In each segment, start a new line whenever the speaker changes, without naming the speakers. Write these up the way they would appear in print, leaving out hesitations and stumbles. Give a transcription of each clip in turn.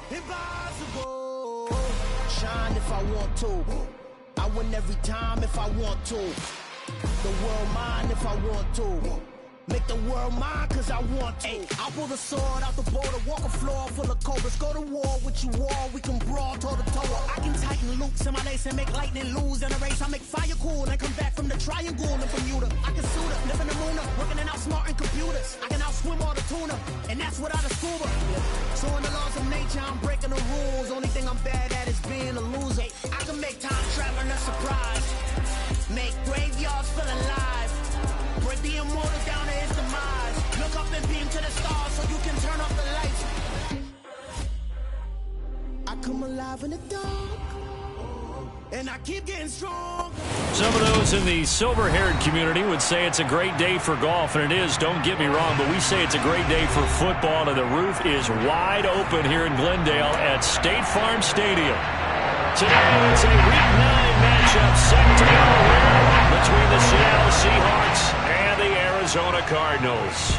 Impossible. Shine if I want to. I win every time if I want to. The world mine if I want to. Make the world mine cause I want to. Ay, I'll pull the sword out the border, walk a floor full of cobras. Go to war with you all, we can brawl toe to toe. I can tighten loops in my lace and make lightning lose in a race. I make fire cool and come back from the triangle in Bermuda. I can suit up, live in the moon up, working and outsmarting computers. I can outswim all the tuna, and that's without a scuba. So in the laws of nature, I'm breaking the rules. Only thing I'm bad at is being a loser. I can make time traveling a surprise. Make graveyards feel alive. Break the immortal down to his demise. Look up and beam to the stars so you can turn off the lights. I come alive in the dark, and I keep getting strong.
Some of those in the silver-haired community would say it's a great day for golf, and it is, don't get me wrong, but we say it's a great day for football, and the roof is wide open here in Glendale at State Farm Stadium. Today, it's a Week 9 matchup set to go between the Seattle Seahawks and the Arizona Cardinals.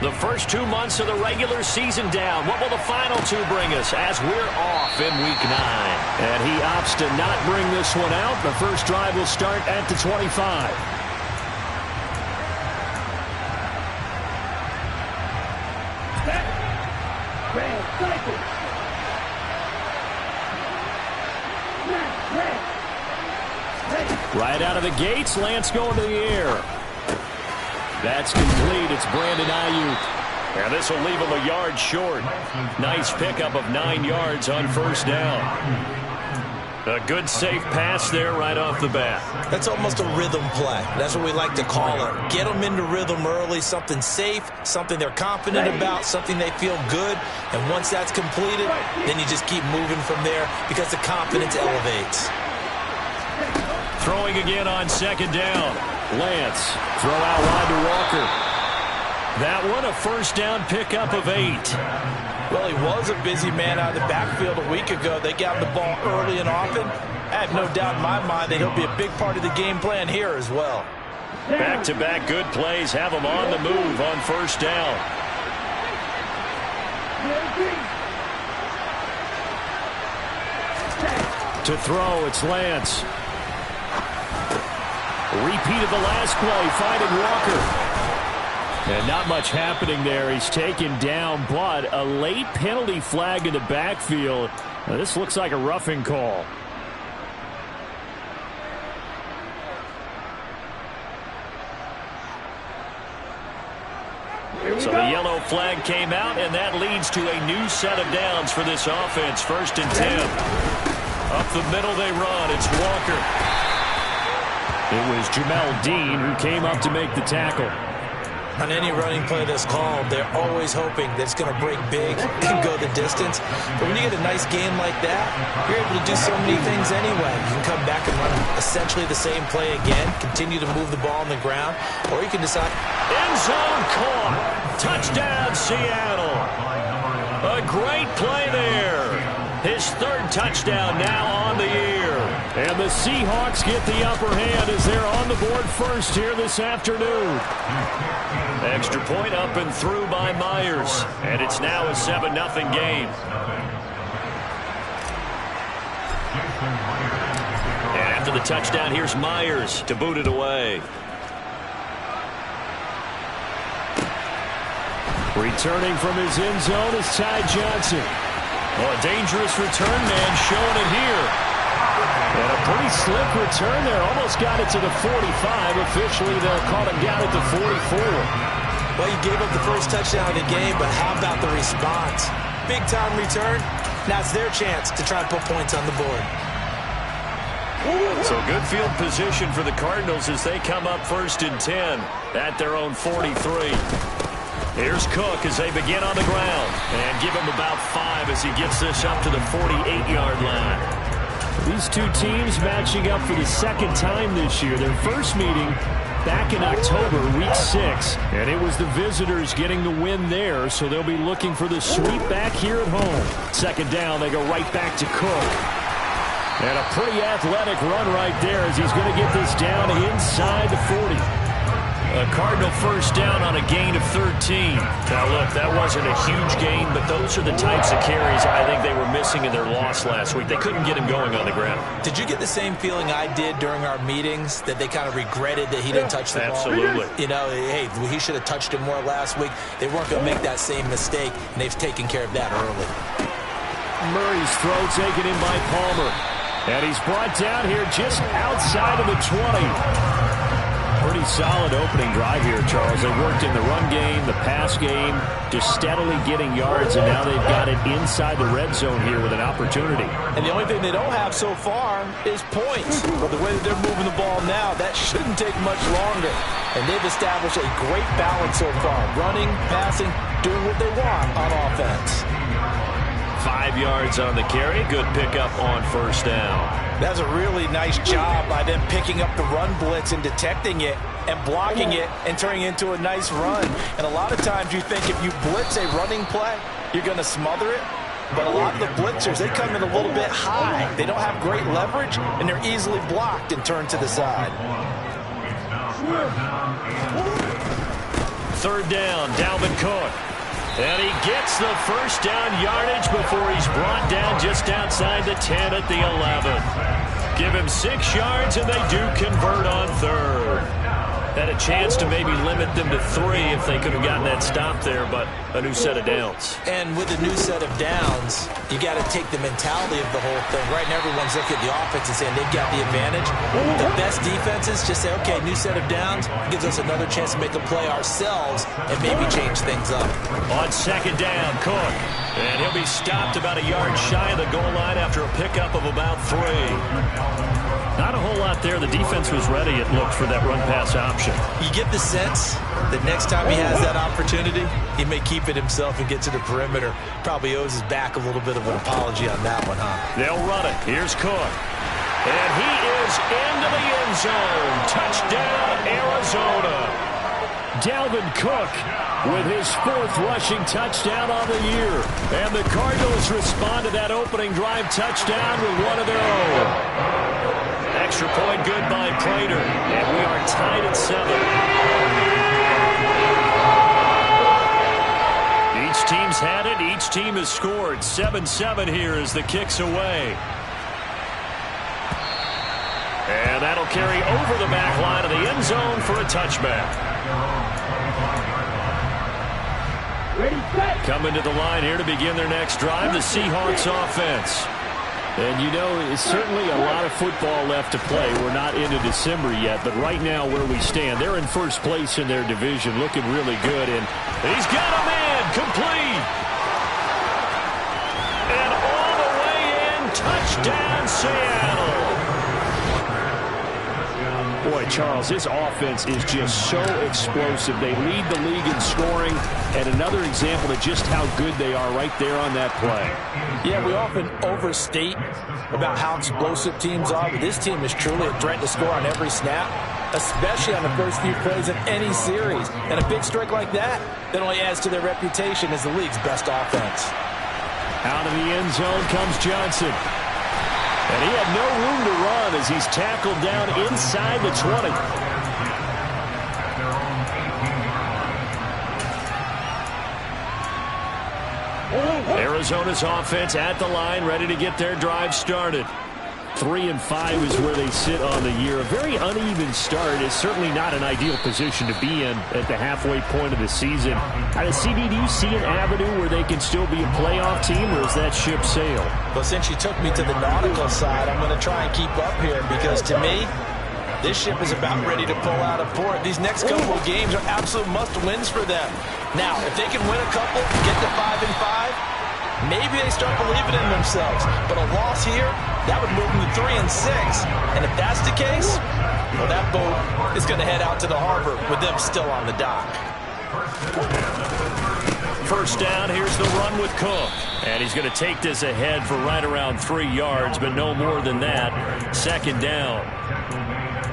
The first 2 months of the regular season down. What will the final two bring us as we're off in Week 9? And he opts to not bring this one out. The first drive will start at the 25. Right out of the gates, Lance going to the air. That's complete. It's Brandon Ayuk. And this will leave him a yard short. Nice pickup of 9 yards on first down. A good, safe pass there right off the bat.
That's almost a rhythm play. That's what we like to call it. Get them into rhythm early, something safe, something they're confident about, something they feel good. And once that's completed, then you just keep moving from there because the confidence elevates.
Throwing again on second down. Lance, throw out wide to Walker. That one, a first down pickup of 8.
Well, he was a busy man out of the backfield a week ago. They got him the ball early and often. I have no doubt in my mind that he'll be a big part of the game plan here as well.
Back-to-back good plays have him on the move on first down. To throw, it's Lance. Repeat of the last play, finding Walker. And not much happening there. He's taken down, but a late penalty flag in the backfield. Now, this looks like a roughing call. So the yellow flag came out, and that leads to a new set of downs for this offense. 1st and 10. Up the middle they run. It's Walker. It was Jamel Dean who came up to make the tackle.
On any running play that's called, they're always hoping that it's going to break big and go the distance. But when you get a nice game like that, you're able to do so many things anyway. You can come back and run essentially the same play again, continue to move the ball on the ground, or you can decide.
End zone caught. Touchdown, Seattle. A great play there. His 3rd touchdown now on the year. And the Seahawks get the upper hand as they're on the board first here this afternoon. Extra point up and through by Myers. And it's now a 7-0 game. And after the touchdown, here's Myers to boot it away. Returning from his end zone is Ty Johnson. Oh, a dangerous return man showing it here. And a pretty slick return there. Almost got it to the 45. Officially, they'll call him down at the 44.
Well, you gave up the first touchdown of the game, but how about the response? Big-time return. Now it's their chance to try and put points on the board.
So good field position for the Cardinals as they come up 1st and 10 at their own 43. Here's Cook as they begin on the ground. And give him about 5 as he gets this up to the 48-yard line.
These two teams matching up for the 2nd time this year. Their first meeting back in October, week 6. And it was the visitors getting the win there, so they'll be looking for the sweep back here at home. 2nd down, they go right back to Cook. And a pretty athletic run right there as he's going to get this down inside the 40.
A Cardinal first down on a gain of 13. Now, look, that wasn't a huge gain, but those are the types of carries I think they were missing in their loss last week. They couldn't get him going on the ground.
Did you get the same feeling I did during our meetings, that they kind of regretted that he didn't touch the ball?
Absolutely.
You know, hey, he should have touched it more last week. They weren't going to make that same mistake, and they've taken care of that early.
Murray's throw taken in by Palmer. And he's brought down here just outside of the 20. Pretty solid opening drive here, Charles. They worked in the run game, the pass game, just steadily getting yards, and now they've got it inside the red zone here with an opportunity.
And the only thing they don't have so far is points. But the way that they're moving the ball now, that shouldn't take much longer. And they've established a great balance so far. Running, passing, doing what they want on offense.
5 yards on the carry. Good pickup on first down.
That's a really nice job by them picking up the run blitz and detecting it and blocking it and turning it into a nice run. And a lot of times you think if you blitz a running play, you're going to smother it. But a lot of the blitzers, they come in a little bit high. They don't have great leverage, and they're easily blocked and turned to the side.
Third down, Dalvin Cook. And he gets the first down yardage before he's brought down just outside the 10 at the 11. Give him 6 yards, and they do convert on third. Had a chance to maybe limit them to 3 if they could have gotten that stop there, but a new set of downs.
And with a new set of downs, you got to take the mentality of the whole thing. Right now, everyone's looking at the offense and saying they've got the advantage. The best defenses just say, okay, new set of downs gives us another chance to make a play ourselves and maybe change things up.
On second down, Cook. And he'll be stopped about a yard shy of the goal line after a pickup of about 3. Not a whole lot there. The defense was ready, it looked, for that run-pass option.
You get the sense that next time he has that opportunity, he may keep it himself and get to the perimeter. Probably owes his back a little bit of an apology on that one, huh?
They'll run it. Here's Cook. And he is into the end zone. Touchdown, Arizona.
Dalvin Cook with his 4th rushing touchdown on the year. And the Cardinals respond to that opening drive touchdown with one of their own.
Extra point good by Prater. And we are tied at 7. Each team's had it. Each team has scored. 7-7 here as the kick's away. And that'll carry over the back line of the end zone for a touchback. Coming to the line here to begin their next drive, the Seahawks offense.
And you know, it's certainly a lot of football left to play. We're not into December yet, but right now where we stand, they're in first place in their division, looking really good. And
he's got a man complete. And all the way in, touchdown Seattle.
Boy, Charles, this offense is just so explosive. They lead the league in scoring, and another example of just how good they are right there on that play.
Yeah, we often overstate about how explosive teams are, but this team is truly a threat to score on every snap, especially on the first few plays of any series. And a big strike like that only adds to their reputation as the league's best offense.
Out of the end zone comes Johnson. And he had no room to run as he's tackled down inside the 20.
Arizona's offense at the line, ready to get their drive started.
3-5 is where they sit on the year. A very uneven start is certainly not an ideal position to be in at the halfway point of the season. Out of CD, do you see an avenue where they can still be a playoff team, or is that ship sailed?
Well, since you took me to the nautical side, I'm going to try and keep up here because, to me, this ship is about ready to pull out of port. These next couple of games are absolute must-wins for them. Now, if they can win a couple, get to 5-5, maybe they start believing in themselves. But a loss here, that would move them to 3-6. And if that's the case, well, that boat is going to head out to the harbor with them still on the dock.
First down, here's the run with Cook. And he's going to take this ahead for right around 3 yards, but no more than that. Second down.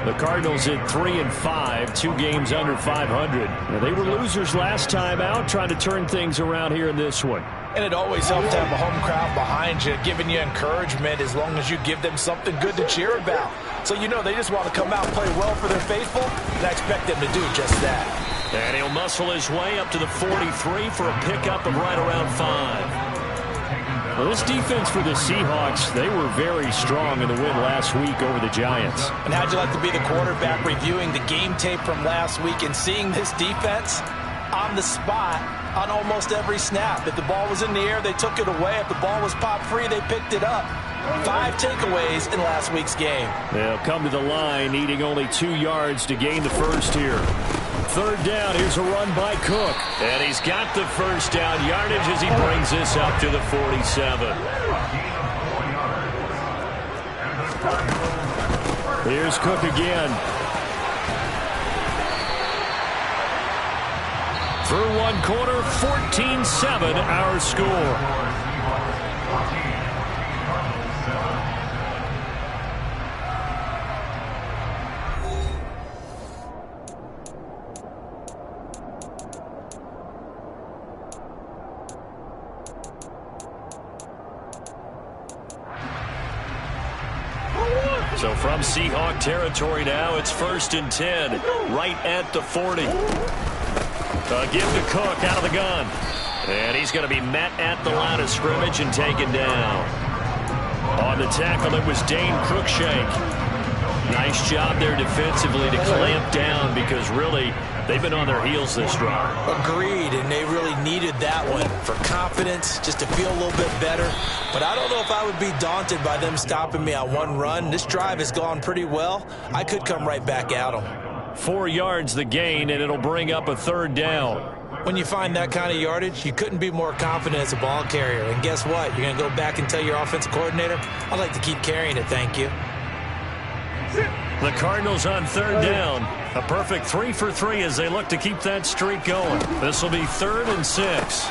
The Cardinals at 3-5, 2 games under 500. Now, they were losers last time out, trying to turn things around here in this one.
And it always helps to have a home crowd behind you, giving you encouragement as long as you give them something good to cheer about. So you know they just want to come out and play well for their faithful, and I expect them to do just that.
And he'll muscle his way up to the 43 for a pickup of right around 5.
Well, this defense for the Seahawks, they were very strong in the win last week over the Giants.
And how'd you like to be the quarterback reviewing the game tape from last week and seeing this defense on the spot on almost every snap? If the ball was in the air, they took it away. If the ball was popped free, they picked it up. 5 takeaways in last week's game.
They'll come to the line, needing only 2 yards to gain the first here. 3rd down, here's a run by Cook.
And he's got the first down yardage as he brings this up to the 47.
Here's Cook again. Through 1 quarter, 14-7 our score.
So from Seahawk territory now, it's 1st and 10, right at the 40. Give to Cook out of the gun. And he's going to be met at the line of scrimmage and taken down. On the tackle, it was Dane Cruikshank. Nice job there defensively to clamp down because really they've been on their heels this drive.
Agreed, and they really needed that one for confidence, just to feel a little bit better. But I don't know if I would be daunted by them stopping me on 1 run. This drive has gone pretty well. I could come right back at them.
4 yards the gain, and it'll bring up a 3rd down.
When you find that kind of yardage, you couldn't be more confident as a ball carrier. And guess what? You're going to go back and tell your offensive coordinator, I'd like to keep carrying it, thank you.
The Cardinals on 3rd down. A perfect 3 for 3 as they look to keep that streak going. This will be 3rd and 6.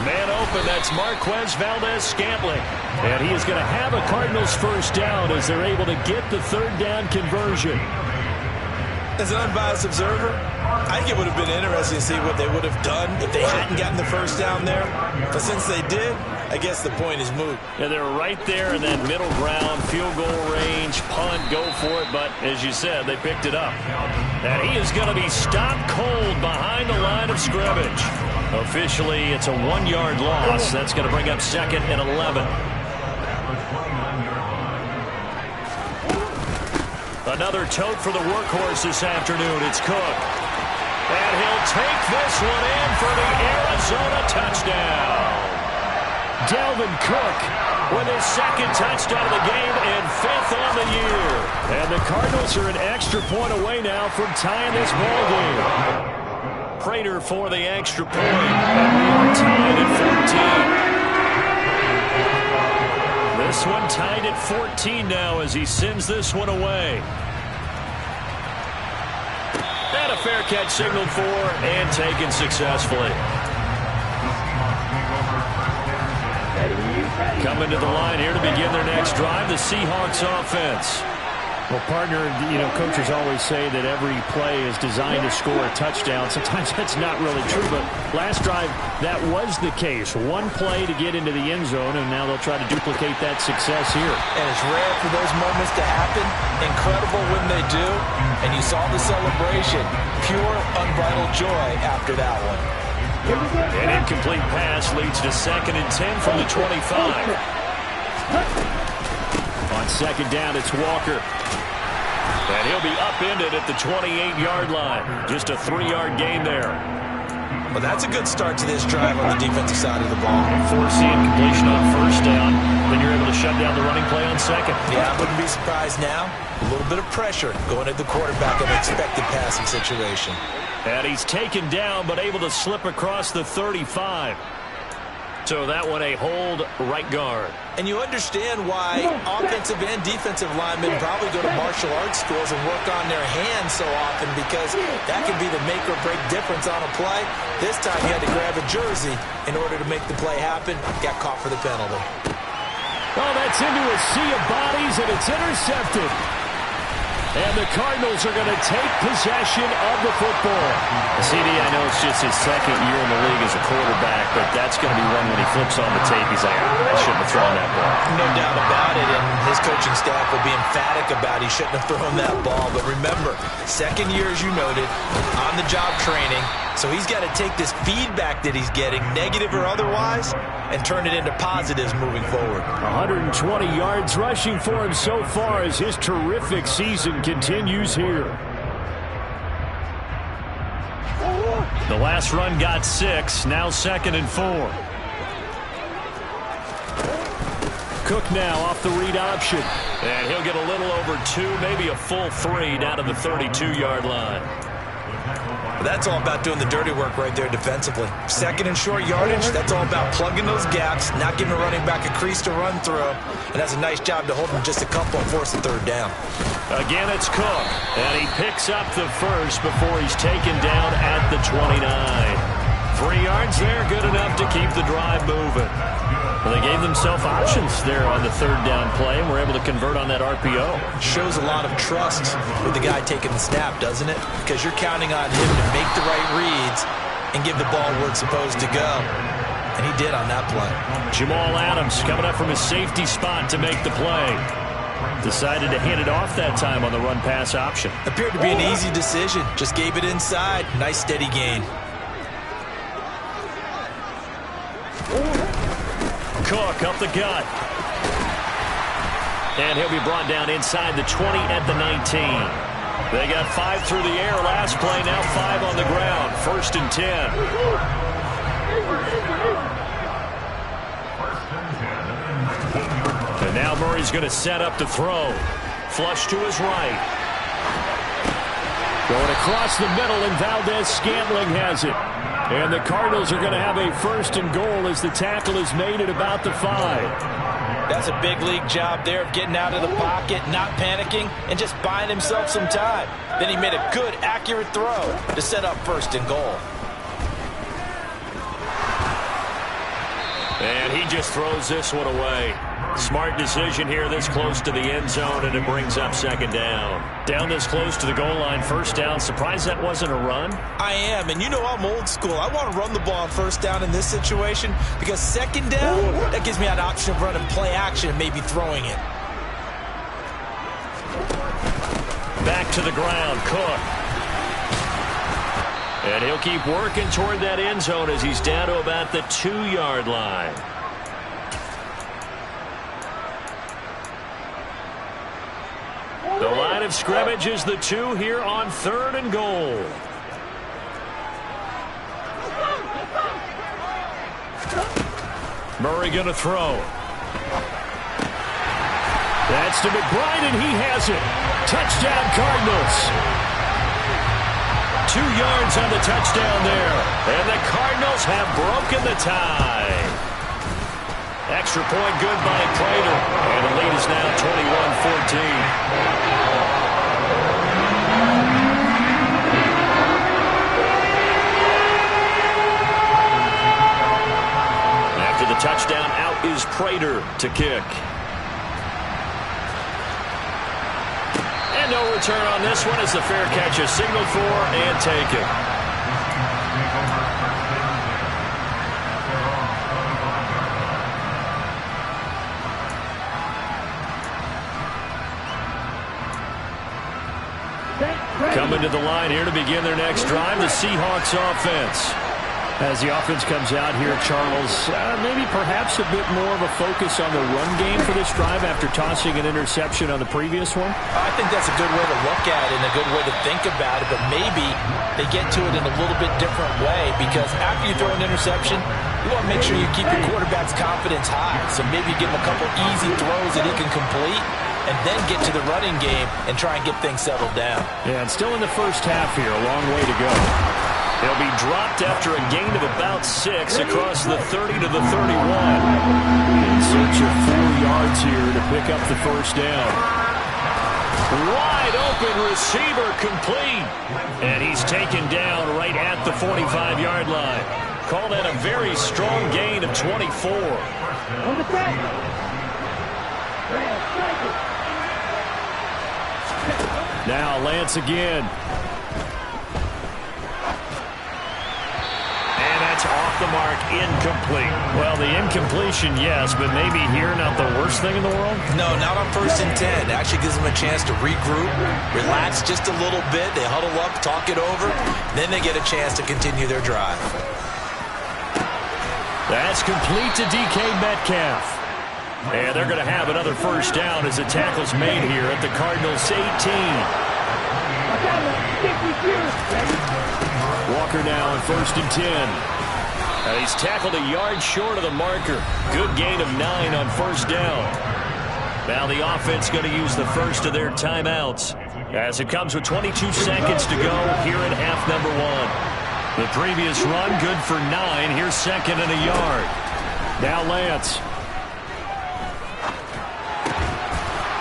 Man open, that's Marquez Valdez-Scantling.
And he is going to have a Cardinals first down as they're able to get the 3rd down conversion.
As an unbiased observer, I think it would have been interesting to see what they would have done if they hadn't gotten the first down there. But since they did, I guess the point is moot.
Yeah, they're right there in that middle ground, field goal range, punt, go for it. But as you said, they picked it up. And he is going to be stopped cold behind the line of scrimmage. Officially, it's a 1-yard loss. That's going to bring up 2nd and 11. Another tote for the workhorse this afternoon. It's Cook. And he'll take this one in for the Arizona touchdown.
Dalvin Cook
with his 2nd touchdown of the game and 5th on the year.
And the Cardinals are an extra point away now from tying this ball game.
Prater for the extra point. And we are tied at 14. This one tied at 14 now as he sends this one away. And a fair catch signaled for and taken successfully. Coming to the line here to begin their next drive, the Seahawks offense.
Well, partner, coaches always say that every play is designed to score a touchdown. Sometimes that's not really true, but last drive, that was the case. 1 play to get into the end zone, and now they'll try to duplicate that success here.
And it's rare for those moments to happen. Incredible when they do. And you saw the celebration. Pure, unbridled joy after that one.
An incomplete pass leads to 2nd and 10 from the 25.
On 2nd down, it's Walker.
And he'll be upended at the 28-yard line. Just a 3-yard gain there.
Well, that's a good start to this drive on the defensive side of the ball.
Forcing completion on 1st down. Then you're able to shut down the running play on 2nd.
Yeah, I wouldn't be surprised now. A little bit of pressure going at the quarterback in an expected passing situation.
And he's taken down, but able to slip across the 35. So that one a hold right guard.
And you understand why offensive and defensive linemen probably go to martial arts schools and work on their hands so often, because that can be the make or break difference on a play. This time he had to grab a jersey in order to make the play happen. Got caught for the penalty.
Oh, that's into a sea of bodies, and it's intercepted. And the Cardinals are going to take possession of the football.
CD, I know it's just his second year in the league as a quarterback, but that's going to be one when he flips on the tape. He's like, I shouldn't have thrown that ball.
No doubt about it, and his coaching staff will be emphatic about he shouldn't have thrown that ball. But remember, second year, as you noted, on-the-job training, so he's got to take this feedback that he's getting, negative or otherwise, and turn it into positives moving forward.
120 yards rushing for him so far as his terrific season continues here.
The last run got 6, now 2nd and 4.
Cook now off the read option.
And he'll get a little over 2, maybe a full 3 down to the 32-yard line.
That's all about doing the dirty work right there defensively. Second and short yardage, that's all about plugging those gaps, not giving a running back a crease to run through. And that's a nice job to hold him just a couple and force a third down.
Again, it's Cook. And he picks up the first before he's taken down at the 29. 3 yards there, good enough to keep the drive moving. Well, they gave themselves options there on the third down play and were able to convert on that RPO.
Shows a lot of trust with the guy taking the snap, doesn't it? Because you're counting on him to make the right reads and give the ball where it's supposed to go. And he did on that play.
Jamal Adams coming up from his safety spot to make the play. Decided to hand it off that time on the run-pass option.
Appeared to be an easy decision. Just gave it inside. Nice steady gain.
Cook up the gut. And he'll be brought down inside the 20 at the 19. They got 5 through the air last play, now 5 on the ground. 1st and 10. And now Murray's going to set up to throw. Flush to his right.
Going across the middle, and Valdez-Scantling has it. And the Cardinals are going to have a 1st and goal as the tackle is made at about the 5.
That's a big league job there of getting out of the pocket, not panicking, and just buying himself some time. Then he made a good, accurate throw to set up 1st and goal.
And he just throws this one away. Smart decision here this close to the end zone, and it brings up 2nd down. Down this close to the goal line, 1st down. Surprised that wasn't a run?
I am, and you know I'm old school. I want to run the ball on 1st down in this situation because 2nd down, that gives me an option of running play action and maybe throwing it.
Back to the ground, Cook. And he'll keep working toward that end zone as he's down to about the 2-yard line. The line of scrimmage is the 2 here on 3rd and goal. Murray going to throw.
That's to McBride, and he has it. Touchdown, Cardinals.
2 yards on the touchdown there. And the Cardinals have broken the tie. Extra point good by Prater. And the lead is now 21-14. After the touchdown, out is Prater to kick. And no return on this one as the fair catch is signaled for and taken. Coming to the line here to begin their next drive, the Seahawks offense.
As the offense comes out here, Charles, maybe perhaps a bit more of a focus on the run game for this drive after tossing an interception on the previous one?
I think that's a good way to look at it and a good way to think about it, but maybe they get to it in a little bit different way because after you throw an interception, you want to make sure you keep your quarterback's confidence high. So maybe you give him a couple easy throws that he can complete and then get to the running game and try and get things settled down.
Yeah, and still in the first half here, a long way to go.
He'll be dropped after a gain of about 6 across the 30 to the 31.
In search of 4 yards here to pick up the 1st down.
Wide open receiver complete. And he's taken down right at the 45-yard line. Call that a very strong gain of 24.
Now Lance again.
Off the mark, incomplete. Well, the incompletion, yes, but maybe here not the worst thing in the world?
No, not on 1st and 10. It actually gives them a chance to regroup, relax just a little bit. They huddle up, talk it over, then they get a chance to continue their drive.
That's complete to DK Metcalf. And they're going to have another first down as the tackle's made here at the Cardinals' 18. Walker now on 1st and 10. He's tackled a yard short of the marker. Good gain of 9 on 1st down. Now the offense going to use the first of their timeouts as it comes with 22 seconds to go here at half number 1. The previous run good for 9. Here's 2nd and a yard. Now Lance.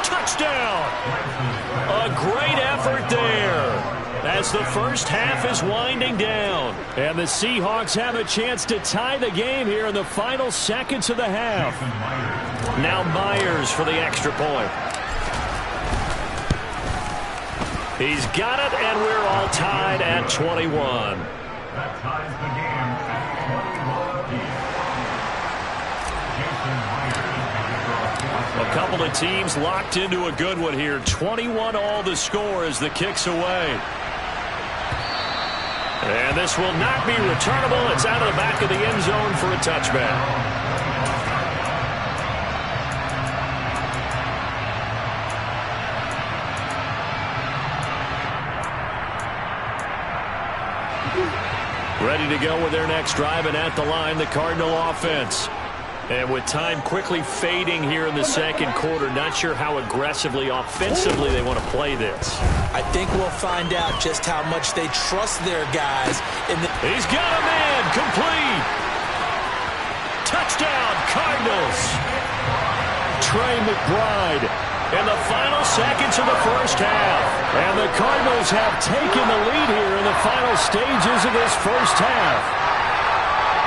Touchdown! A great effort there as the first half is winding down. And the Seahawks have a chance to tie the game here in the final seconds of the half. Now Myers for the extra point. He's got it, and we're all tied at 21.
That ties the game at 21.
A couple of teams locked into a good one here. 21 all the score as the kick's away. And this will not be returnable. It's out of the back of the end zone for a touchback. Ready to go with their next drive, and at the line, the Cardinal offense. And with time quickly fading here in the second quarter, not sure how aggressively, offensively they want to play this.
I think we'll find out just how much they trust their guys.
He's got a man, complete. Touchdown, Cardinals. Trey McBride in the final seconds of the first half. And the Cardinals have taken the lead here in the final stages of this first half.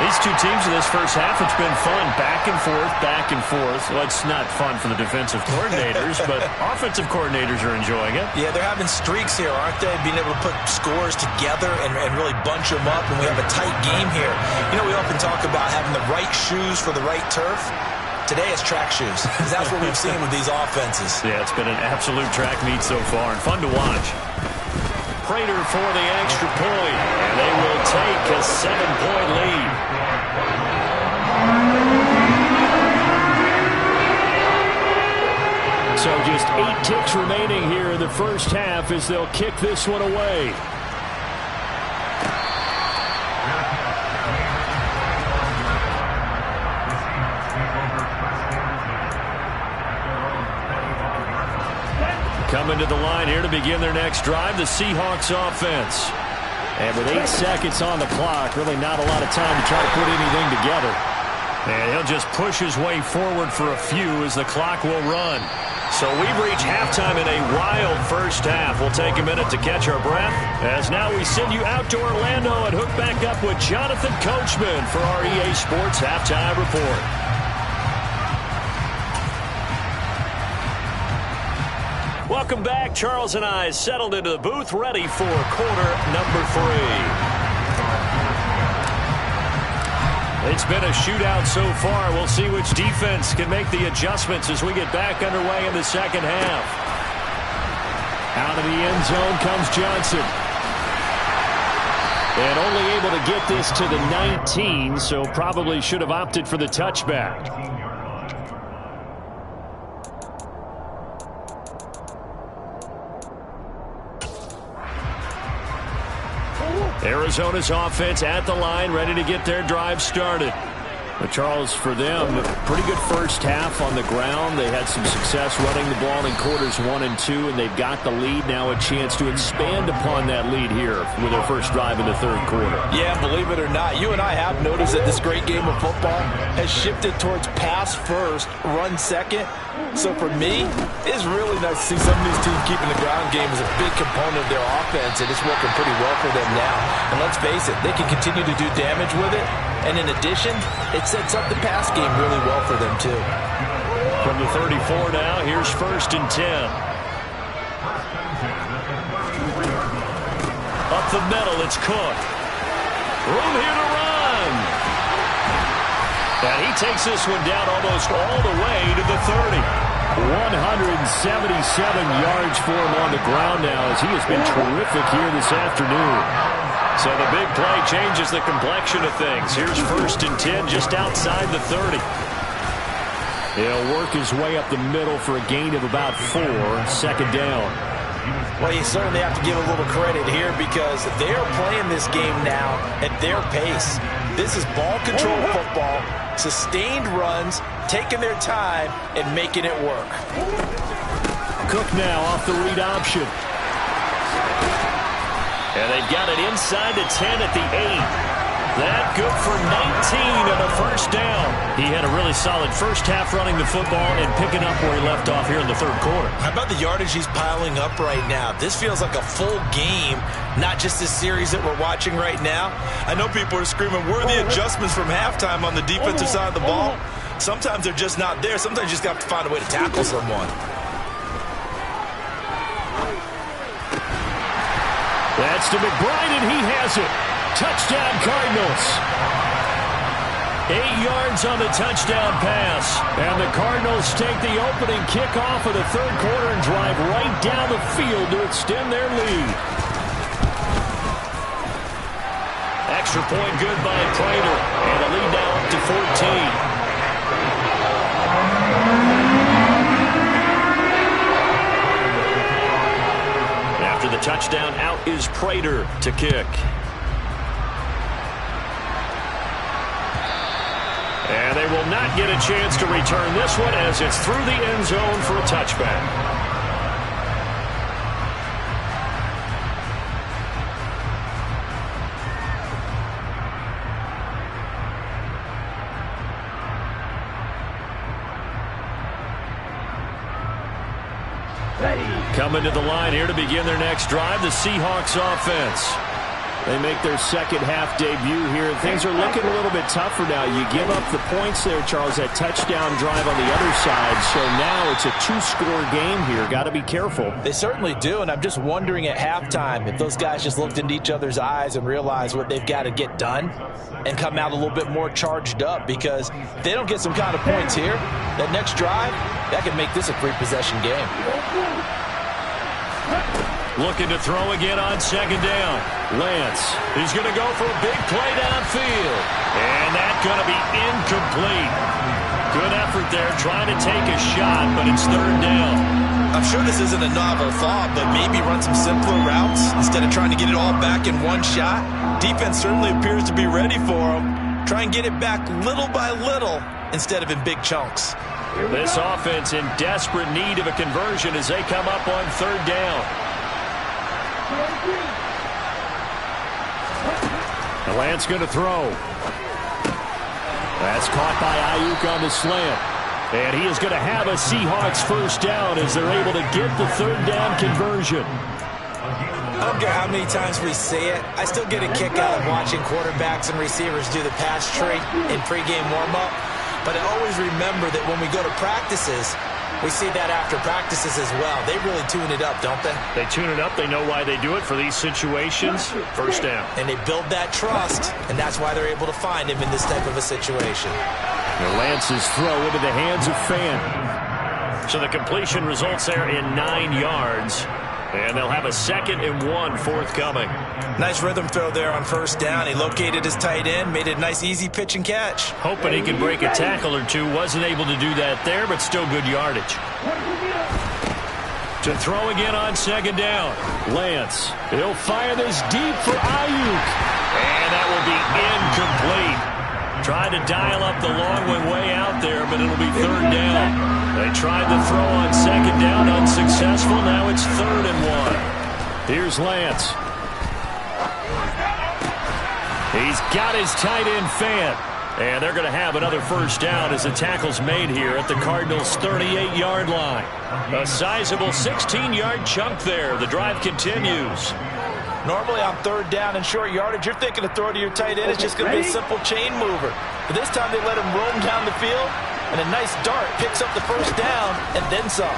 These two teams in this first half, it's been fun. Back and forth, back and forth. Well, it's not fun for the defensive coordinators, but offensive coordinators are enjoying it.
Yeah, they're having streaks here, aren't they? Being able to put scores together and really bunch them up, and we have a tight game here. You know, we often talk about having the right shoes for the right turf. Today it's track shoes, because that's what we've seen with these offenses.
Yeah, it's been an absolute track meet so far, and fun to watch. Prater for the extra point, and they will take a 7-point lead. So just 8 ticks remaining here in the first half as they'll kick this one away. Coming to the line here to begin their next drive, the Seahawks offense. And with 8 seconds on the clock, really not a lot of time to try to put anything together. And he'll just push his way forward for a few as the clock will run. So we've reached halftime in a wild first half. We'll take a minute to catch our breath as now we send you out to Orlando and hook back up with Jonathan Coachman for our EA Sports Halftime Report. Welcome back. Charles and I settled into the booth, ready for quarter number 3. It's been a shootout so far. We'll see which defense can make the adjustments as we get back underway in the second half. Out of the end zone comes Johnson. And only able to get this to the 19, so probably should have opted for the touchback. Arizona's offense at the line, ready to get their drive started. But Charles, for them, pretty good first half on the ground. They had some success running the ball in quarters 1 and 2, and they've got the lead. Now a chance to expand upon that lead here with their first drive in the third quarter.
Yeah, believe it or not, you and I have noticed that this great game of football has shifted towards pass first, run second. So for me, it's really nice to see some of these teams keeping the ground game as a big component of their offense, and it's working pretty well for them now. And let's face it, they can continue to do damage with it. And in addition, it sets up the pass game really well for them, too.
From the 34 now, here's 1st and 10.
the middle. It's Cook. Room here to run. And he takes this one down almost all the way to the 30. 177 yards for him on the ground now as he has been terrific here this afternoon. So the big play changes the complexion of things. Here's 1st and 10 just outside the 30. He'll work his way up the middle for a gain of about 4. 2nd down.
Well, you certainly have to give a little credit here because they're playing this game now at their pace. This is ball control football, sustained runs, taking their time, and making it work.
Cook now off the read option.
And they've got it inside the 10 at the 8. That good for 19 and a 1st down. He had a really solid first half running the football and picking up where he left off here in the 3rd quarter.
How about the yardage he's piling up right now? This feels like a full game, not just this series that we're watching right now. I know people are screaming, where are the adjustments from halftime on the defensive side of the ball? Sometimes they're just not there. Sometimes you just have to find a way to tackle someone.
That's to McBride, and he has it. Touchdown, Cardinals. 8 yards on the touchdown pass. And the Cardinals take the opening kickoff of the 3rd quarter and drive right down the field to extend their lead.
Extra point good by Prater. And the lead now up to 14. After the touchdown, out is Prater to kick. And they will not get a chance to return this one as it's through the end zone for a touchback. Coming to the line here to begin their next drive, the Seahawks offense.
They make their 2nd half debut here. Things are looking a little bit tougher now. You give up the points there, Charles, that touchdown drive on the other side. So now it's a 2-score game here. Got to be careful.
They certainly do, and I'm just wondering at halftime if those guys just looked into each other's eyes and realized what they've got to get done and come out a little bit more charged up, because if they don't get some kind of points here, that next drive, that could make this a 3-possession game.
Looking to throw again on 2nd down. Lance, he's going to go for a big play downfield. And that's going to be incomplete. Good effort there trying to take a shot, but it's 3rd down.
I'm sure this isn't a novel thought, but maybe run some simpler routes instead of trying to get it all back in one shot. Defense certainly appears to be ready for him. Try and get it back little by little instead of in big chunks.
This offense in desperate need of a conversion as they come up on 3rd down.
The Lance going to throw. That's caught by Ayuk on the slant. And he is going to have a Seahawks 1st down as they're able to get the 3rd down conversion.
I don't care how many times we say it, I still get a kick out of watching quarterbacks and receivers do the pass tree in pregame warm-up. But I always remember that when we go to practices, we see that after practices as well. They really tune it up, don't they?
They tune it up. They know why they do it for these situations. 1st down.
And they build that trust, and that's why they're able to find him in this type of a situation.
Lance's throw into the hands of Fan.
So the completion results there in 9 yards. And they'll have a 2nd and 1 forthcoming.
Nice rhythm throw there on 1st down. He located his tight end, made it a nice easy pitch and catch.
Hoping he could break a tackle or two. Wasn't able to do that there, but still good yardage. To throw again on 2nd down.
Lance, he'll fire this deep for Ayuk.
And that will be incomplete. Tried to dial up the long one way out there, but it'll be 3rd down. They tried the throw on 2nd down, unsuccessful. Now it's 3rd and 1.
Here's Lance. He's got his tight end Fan. And they're going to have another 1st down as the tackle's made here at the Cardinals' 38-yard line.
A sizable 16-yard chunk there. The drive continues.
Normally on 3rd down and short yardage, you're thinking to throw to your tight end. It's just going to be a simple chain mover. But this time they let him roam down the field, and a nice dart picks up the 1st down and then some.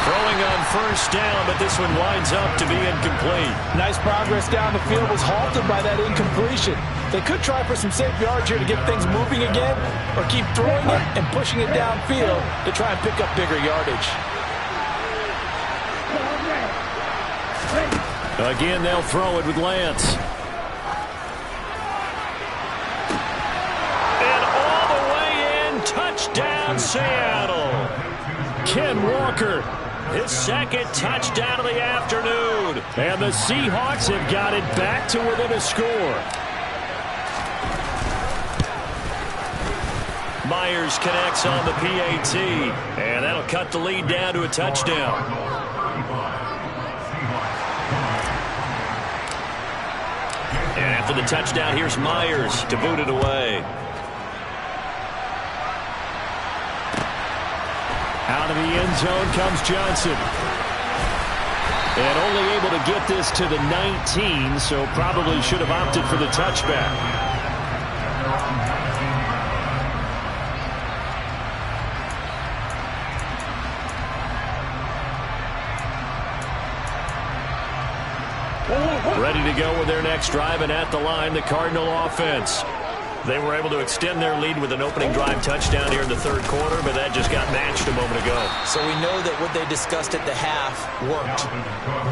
Throwing on first down, but this one winds up to be incomplete.
Nice progress down the field, was halted by that incompletion. They could try for some safe yards here to get things moving again, or keep throwing it and pushing it downfield to try and pick up bigger yardage.
Again, they'll throw it with Lance.
And all the way in, touchdown Seattle.
Ken Walker.
His second touchdown of the afternoon.
And the Seahawks have got it back to within a score.
Myers connects on the PAT, and that'll cut the lead down to a touchdown. And after the touchdown, here's Myers to boot it away.
Out of the end zone comes Johnson. And only able to get this to the 19, so probably should have opted for the touchback.
Ready to go with their next drive, and at the line, the Cardinal offense. They were able to extend their lead with an opening drive touchdown here in the third quarter, but that just got matched a moment ago.
So we know that what they discussed at the half worked.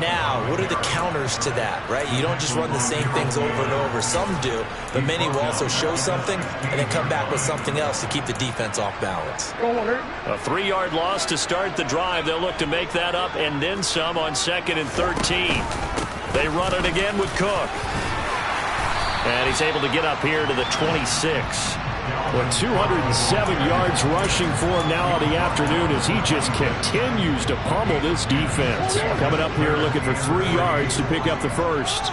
Now, what are the counters to that, right? You don't just run the same things over and over. Some do, but many will also show something and then come back with something else to keep the defense off balance.
A 3-yard loss to start the drive. They'll look to make that up and then some on 2nd and 13. They run it again with Cook. And he's able to get up here to the 26.
Well, 207 yards rushing for him now on the afternoon as he just continues to pummel this defense. Coming up here looking for 3 yards to pick up the first.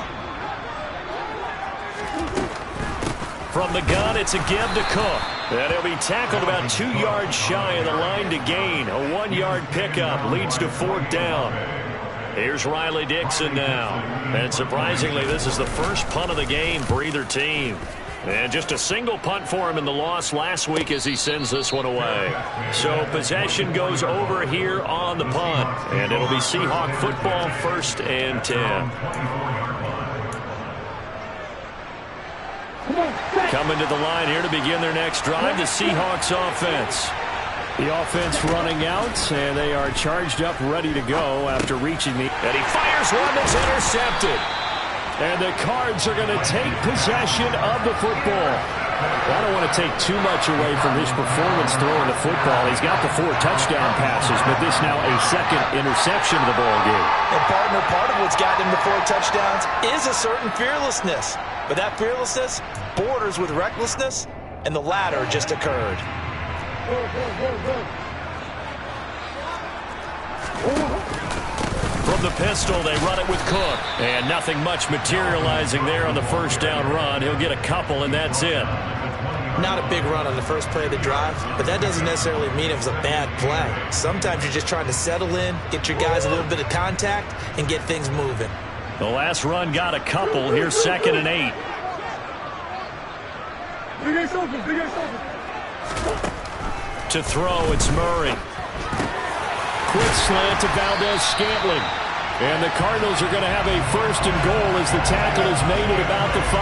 From the gun, it's a give to Cook. And he'll be tackled about 2 yards shy of the line to gain. A 1-yard pickup leads to 4th down. Here's Riley Dixon now. And surprisingly, this is the first punt of the game for either team. And just a single punt for him in the loss last week as he sends this one away. So possession goes over here on the punt. And it'll be Seahawk football, 1st and 10. Coming to the line here to begin their next drive, the Seahawks offense.
The offense running out, and they are charged up, ready to go after reaching the...
And he fires one that's intercepted.
And the Cards are going to take possession of the football. I don't want to take too much away from his performance throwing the football. He's got the 4 touchdown passes, but this now a 2nd interception of the ball game.
And partner, part of what's got him to 4 touchdowns is a certain fearlessness. But that fearlessness borders with recklessness, and the latter just occurred.
From the pistol, they run it with Cook. And nothing much materializing there on the 1st down run. He'll get a couple, and that's it.
Not a big run on the first play of the drive, but that doesn't necessarily mean it was a bad play. Sometimes you're just trying to settle in, get your guys a little bit of contact, and get things moving.
The last run got a couple. Here's 2nd and 8. To throw, it's Murray.
Quick slant to Valdez-Scantling. And the Cardinals are going to have a 1st and goal as the tackle is made at about the 5.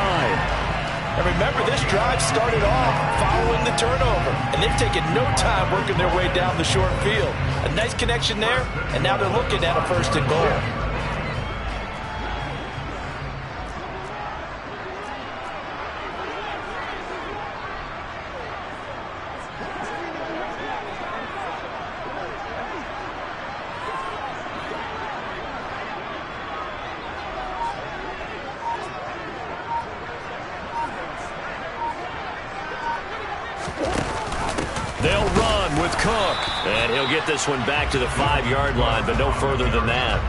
And remember, this drive started off following the turnover. And they've taken no time working their way down the short field. A nice connection there, and now they're looking at a 1st and goal.
They'll run with Cook. And he'll get this one back to the 5-yard line, but no further than that.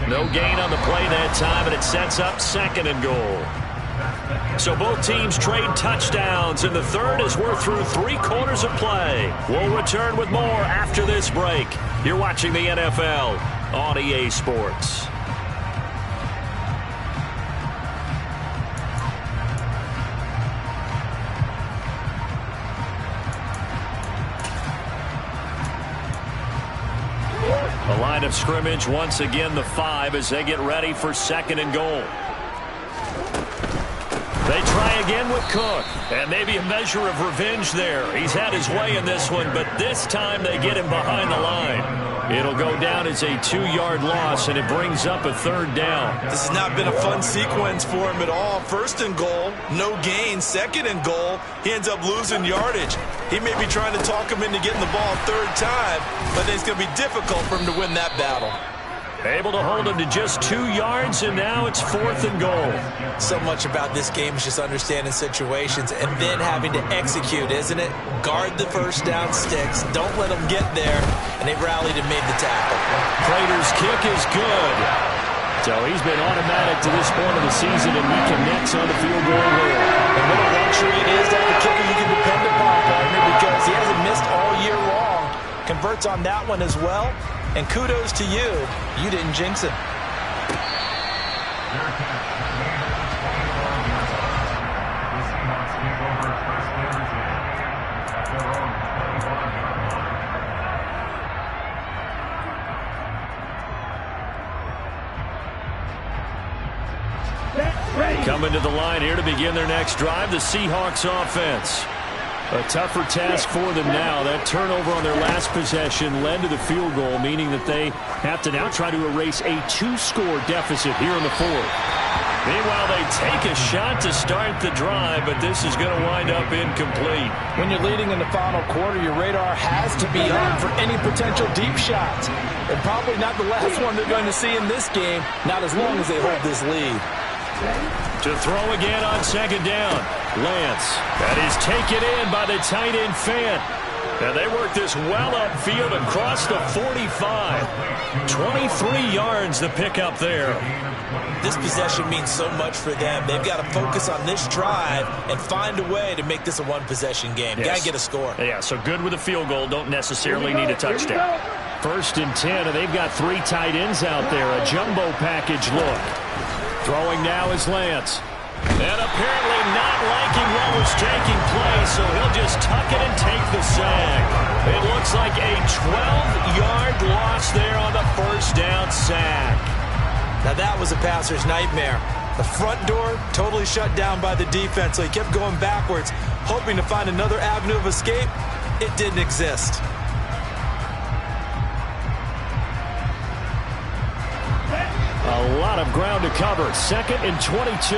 No gain on the play that time, and it sets up 2nd and goal. So both teams trade touchdowns in the third as we're through 3 quarters of play. We'll return with more after this break. You're watching the NFL on EA Sports. line of scrimmage. Once again, the 5 as they get ready for 2nd and goal. They try again with Cook, and maybe a measure of revenge there. He's had his way in this one, but this time they get him behind the line. It'll go down as a 2-yard loss, and it brings up a 3rd down.
This has not been a fun sequence for him at all. 1st and goal, no gain. 2nd and goal, he ends up losing yardage. He may be trying to talk him into getting the ball 3rd time, but I think it's going to be difficult for him to win that battle.
Able to hold him to just 2 yards, and now it's 4th and goal.
So much about this game is just understanding situations and then having to execute, isn't it? Guard the 1st down sticks. Don't let them get there. And they rallied and made the tackle.
Prater's kick is good. So he's been automatic to this point of the season, and he connects on the field goal here.
And what a luxury it is to have a kicker you can depend upon, partner, because he hasn't missed all year long. Converts on that one as well. And kudos to you. You didn't jinx it.
Coming to the line here to begin their next drive, the Seahawks offense. A tougher task for them now. That turnover on their last possession led to the field goal, meaning that they have to now try to erase a 2-score deficit here in the 4th. Meanwhile, they take a shot to start the drive, but this is going to wind up incomplete.
When you're leading in the final quarter, your radar has to be on for any potential deep shots. And probably not the last one they're going to see in this game, not as long as they hold this lead.
To throw again on 2nd down. Lance. That is taken in by the tight end Fant. And they work this well upfield across the 45. 23 yards the pickup there.
This possession means so much for them. They've got to focus on this drive and find a way to make this a one-possession game.
Yes.
Got to get a score.
Yeah, so good with a field goal. Don't necessarily need a touchdown. 1st and 10, and they've got 3 tight ends out there. A jumbo package look. Throwing now is Lance. And apparently not liking what was taking place, so he'll just tuck it and take the sack. It looks like a 12-yard loss there on the 1st down sack.
Now that was a passer's nightmare. The front door totally shut down by the defense, so he kept going backwards, hoping to find another avenue of escape. It didn't exist.
A lot of ground to cover. 2nd and 22.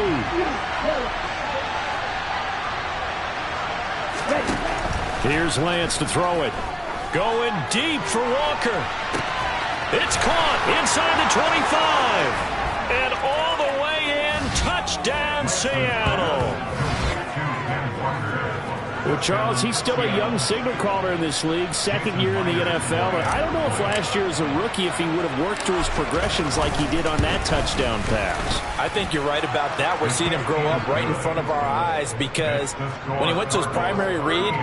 Here's Lance to throw it. Going deep for Walker. It's caught inside the 25. And all the way in. Touchdown, Seattle. Well, Charles, he's still a young signal caller in this league, 2nd year in the NFL. But I don't know if last year as a rookie, if he would have worked through his progressions like he did on that touchdown pass.
I think you're right about that. We're seeing him grow up right in front of our eyes because when he went to his primary read,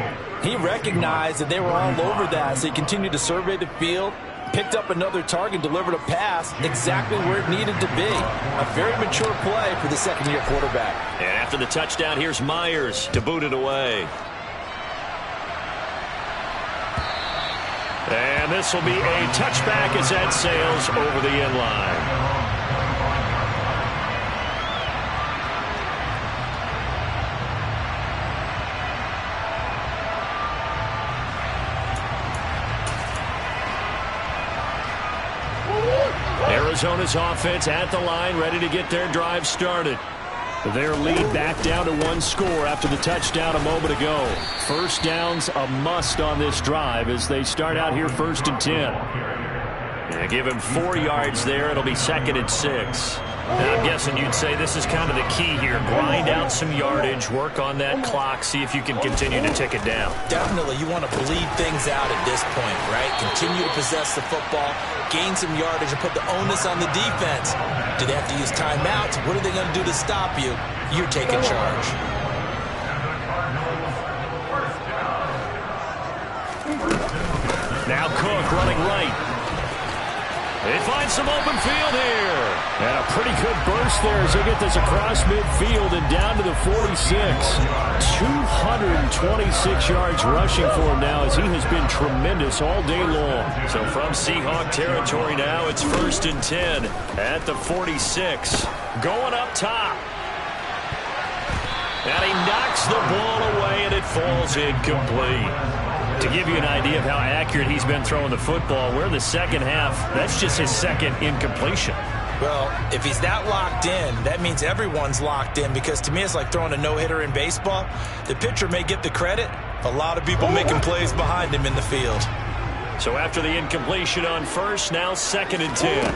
he recognized that they were all over that. So he continued to survey the field, picked up another target, delivered a pass exactly where it needed to be. A very mature play for the 2nd-year quarterback.
And after the touchdown, here's Myers to boot it away. And this will be a touchback as that sails over the end line. Arizona's offense at the line, ready to get their drive started. Their lead back down to 1 score after the touchdown a moment ago. 1st down's a must on this drive as they start out here 1st and 10. And give him 4 yards there. It'll be 2nd and 6. Now, I'm guessing you'd say this is kind of the key here. Grind out some yardage, work on that clock, see if you can continue to tick it down.
Definitely, you want to bleed things out at this point, right? Continue to possess the football, gain some yardage, and put the onus on the defense. Do they have to use timeouts? What are they going to do to stop you? You're taking charge.
Now Cook running right. They find some open field here.
And a pretty good burst there as they get this across midfield and down to the 46. 226 yards rushing for him now as he has been tremendous all day long.
So from Seahawk territory now, it's 1st and 10 at the 46. Going up top. And he knocks the ball away, and it falls incomplete. To give you an idea of how accurate he's been throwing the football, we're in the second half. That's just his second incompletion.
Well, if he's that locked in, that means everyone's locked in, because to me it's like throwing a no-hitter in baseball. The pitcher may get the credit. A lot of people making plays behind him in the field.
So after the incompletion on first, now 2nd and 10.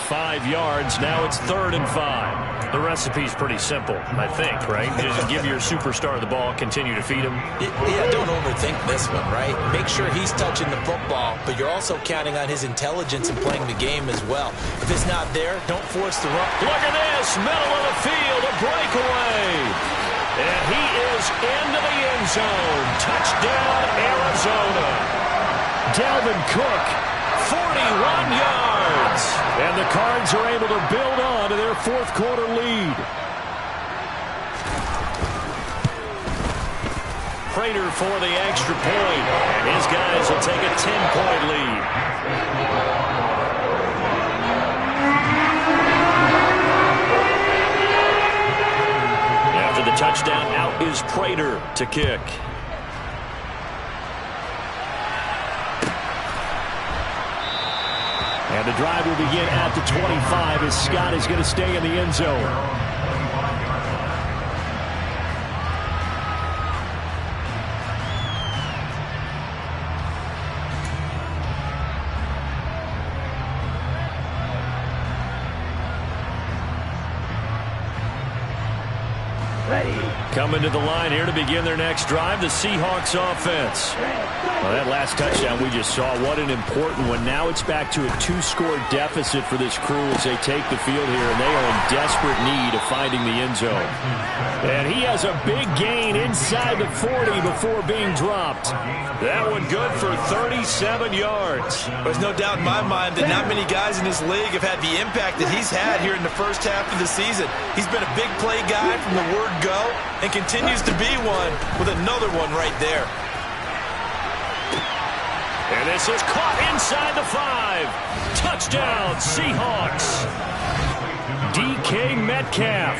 5 yards, now it's 3rd and 5. The recipe's pretty simple, I think, right? Just give your superstar the ball, continue to feed him.
Yeah, don't overthink this one, right? Make sure he's touching the football, but you're also counting on his intelligence in playing the game as well. If it's not there, don't force the run.
Look at this, middle of the field, a breakaway. And he is into the end zone. Touchdown, Arizona.
Dalvin Cook,
41 yards.
and the Cards are able to build on to their fourth quarter lead.
Prater for the extra point, and his guys will take a 10-point lead. After the touchdown, out is Prater to kick.
And the drive will begin at the 25 as Scott is going to stay in the end zone.
Coming to the line here to begin their next drive, the Seahawks offense.
Well, that last touchdown we just saw, what an important one. Now it's back to a 2-score deficit for this crew as they take the field here, and they are in desperate need of finding the end zone. And he has a big gain inside the 40 before being dropped.
That one good for 37 yards.
There's no doubt in my mind that not many guys in this league have had the impact that he's had here in the first half of the season. He's been a big play guy from the word go, and continues to be one with another one right there.
And this is caught inside the 5. Touchdown, Seahawks.
DK Metcalf,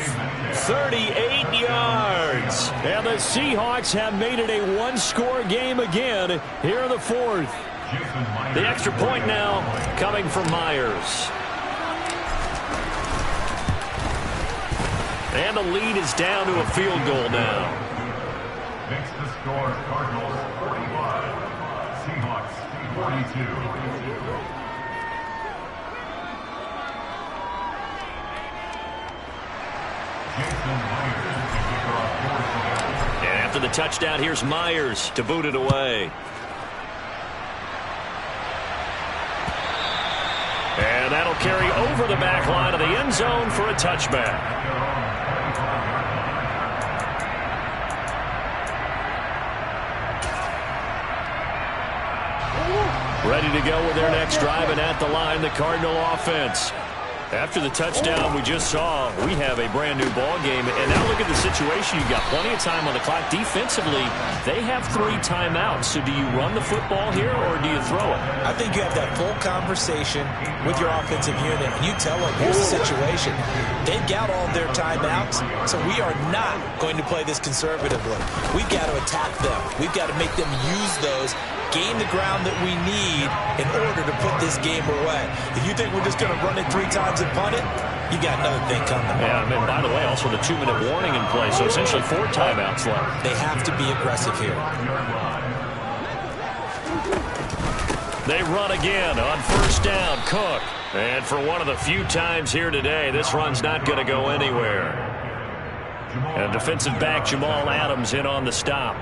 38 yards.
And the Seahawks have made it a 1-score game again here in the fourth.
The extra point now coming from Myers. And the lead is down to a field goal now.
Makes the score Cardinals 45, Seahawks 42.
And after the touchdown, here's Myers to boot it away. And that'll carry over the back line of the end zone for a touchback. Ready to go with their next drive, and at the line, the Cardinal offense. After the touchdown we just saw, we have a brand-new ball game. And now look at the situation. You've got plenty of time on the clock. Defensively, they have 3 timeouts. So do you run the football here, or do you throw it?
I think you have that full conversation with your offensive unit, and you tell them, here's the situation. They've got all their timeouts, so we are not going to play this conservatively. We've got to attack them. We've got to make them use those, gain the ground that we need in order to put this game away. If you think we're just going to run it 3 times and punt it, you got another thing coming.
Yeah, I mean, by the way, also the 2-minute warning in play, so essentially 4 timeouts left.
They have to be aggressive here.
They run again on first down, Cook. And for one of the few times here today, this run's not going to go anywhere. And defensive back Jamal Adams in on the stop.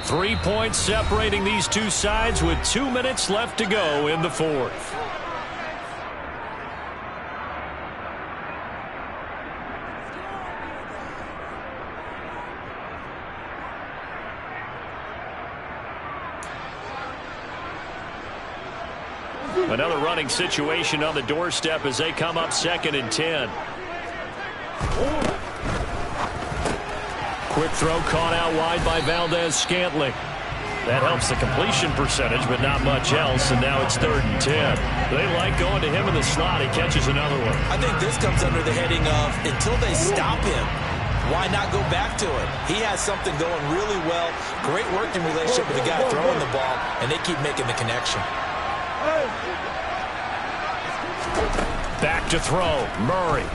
3 points separating these two sides with 2 minutes left to go in the fourth. Another running situation on the doorstep as they come up 2nd and 10. Quick throw caught out wide by Valdez-Scantling. That helps the completion percentage, but not much else, and now it's 3rd and 10. They like going to him in the slot. He catches another one.
I think this comes under the heading of until they stop him, why not go back to it? He has something going really well. Great working relationship with the guy throwing the ball, and they keep making the connection.
Back to throw, Murray.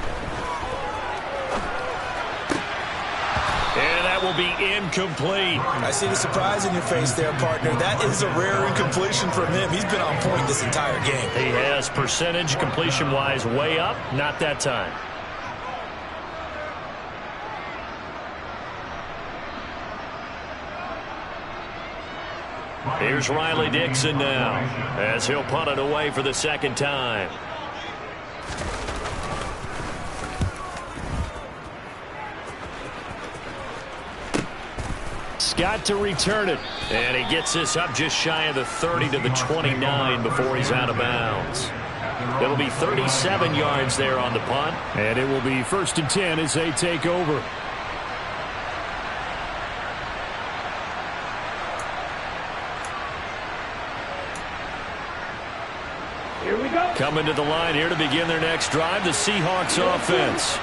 And that will be incomplete.
I see the surprise in your face there, partner. That is a rare incompletion from him. He's been on point this entire game.
He has percentage completion-wise way up. Not that time. Here's Riley Dixon now as he'll punt it away for the 2nd time. Got to return it, and he gets this up just shy of the 30 to the 29 before he's out of bounds. It'll be 37 yards there on the punt,
and it will be 1st and 10 as they take over.
Here we go.
Coming to the line here to begin their next drive, the Seahawks offense.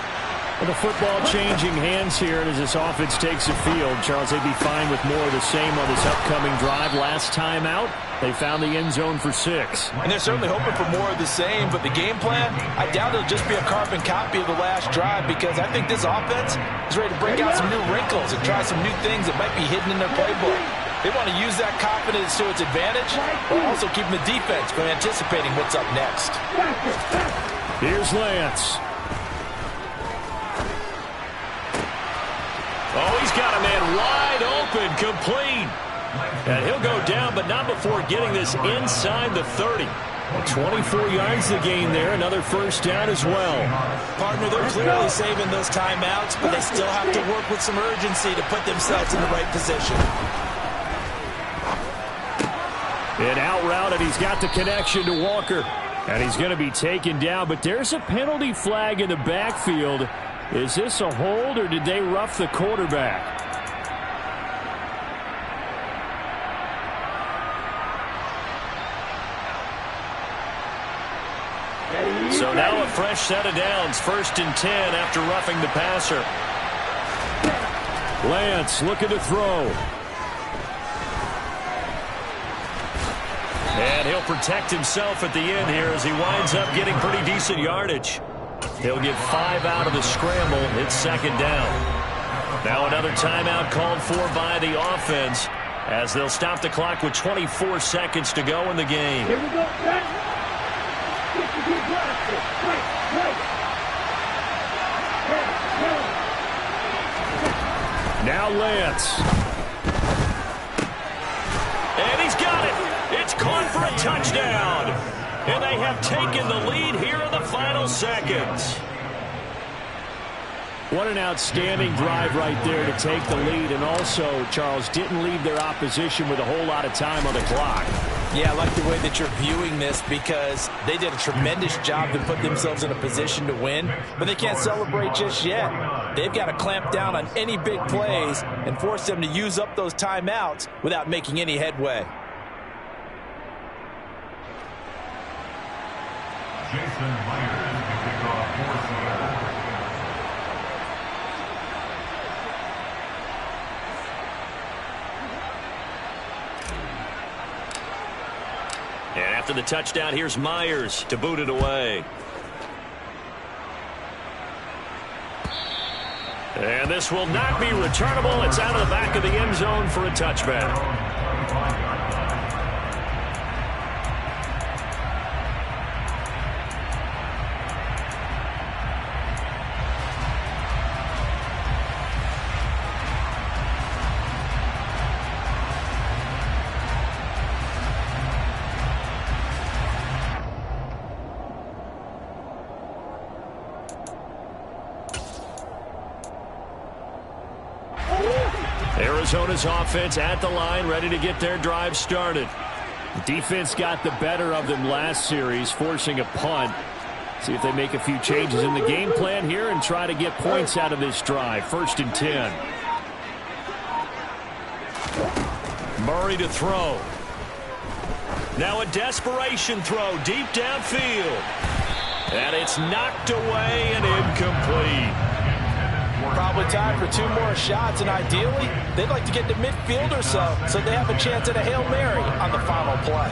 Well, the football changing hands here, and as this offense takes the field, Charles, they'd be fine with more of the same on this upcoming drive. Last time out, they found the end zone for 6.
And they're certainly hoping for more of the same, but the game plan, I doubt it'll just be a carbon copy of the last drive, because I think this offense is ready to break out some new wrinkles and try some new things that might be hidden in their playbook. They want to use that confidence to its advantage, while also keeping the defense from anticipating what's up next.
Here's Lance.
Oh, he's got a man wide open, complete. And he'll go down, but not before getting this inside the 30. 24 yards to gain there, another 1st down as well.
Partner, they're clearly saving those timeouts, but they still have to work with some urgency to put themselves in the right position.
An out route, and he's got the connection to Walker. And he's going to be taken down, but there's a penalty flag in the backfield. Is this a hold, or did they rough the quarterback?
So now a fresh set of downs, 1st and 10 after roughing the passer.
Lance looking to throw.
And he'll protect himself at the end here as he winds up getting pretty decent yardage. He'll get 5 out of the scramble. It's 2nd down. Now another timeout called for by the offense as they'll stop the clock with 24 seconds to go in the game.
Here we go.
Now Lance.
And he's got it. It's caught for a touchdown. And they have taken the lead here in the final seconds.
What an outstanding drive right there to take the lead. And also, Charles, didn't leave their opposition with a whole lot of time on the clock.
Yeah, I like the way that you're viewing this, because they did a tremendous job to put themselves in a position to win, but they can't celebrate just yet. They've got to clamp down on any big plays and force them to use up those timeouts without making any headway.
Jason Myers to kick off for Seattle.
And after the touchdown, here's Myers to boot it away. And this will not be returnable. It's out of the back of the end zone for a touchback. Arizona's offense at the line, ready to get their drive started.
Defense got the better of them last series, forcing a punt. See if they make a few changes in the game plan here and try to get points out of this drive. 1st and 10.
Murray to throw. Now a desperation throw deep downfield. And it's knocked away and incomplete.
Probably time for 2 more shots, and ideally, they'd like to get to midfield or so they have a chance at a Hail Mary on the final play.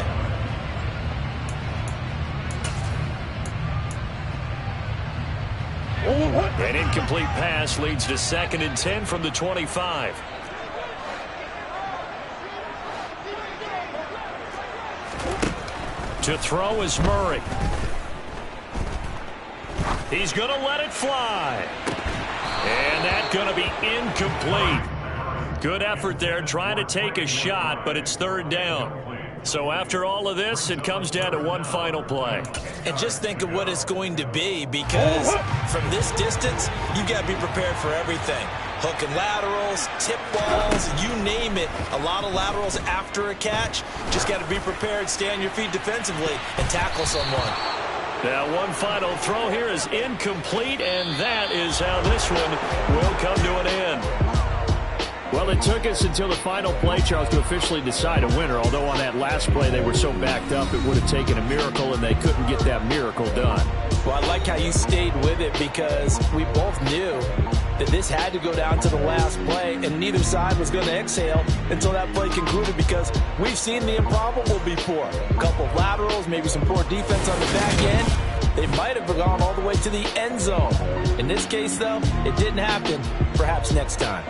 An incomplete pass leads to 2nd and 10 from the 25. To throw is Murray. He's going to let it fly. And that's going to be incomplete. Good effort there trying to take a shot, but it's 3rd down. So after all of this, it comes down to one final play.
And just think of what it's going to be, because from this distance, you've got to be prepared for everything. Hook and laterals, tip balls, you name it. A lot of laterals after a catch. Just got to be prepared, stay on your feet defensively, and tackle someone.
Now one final throw here is incomplete, and that is how this one will come to an end.
Well, it took us until the final play, Charles, to officially decide a winner. Although on that last play they were so backed up, it would have taken a miracle, and they couldn't get that miracle done.
Well, I like how you stayed with it, because we both knew that this had to go down to the last play, and neither side was going to exhale until that play concluded, because we've seen the improbable before. A couple of laterals, maybe some poor defense on the back end. They might have gone all the way to the end zone. In this case, though, it didn't happen. Perhaps next time.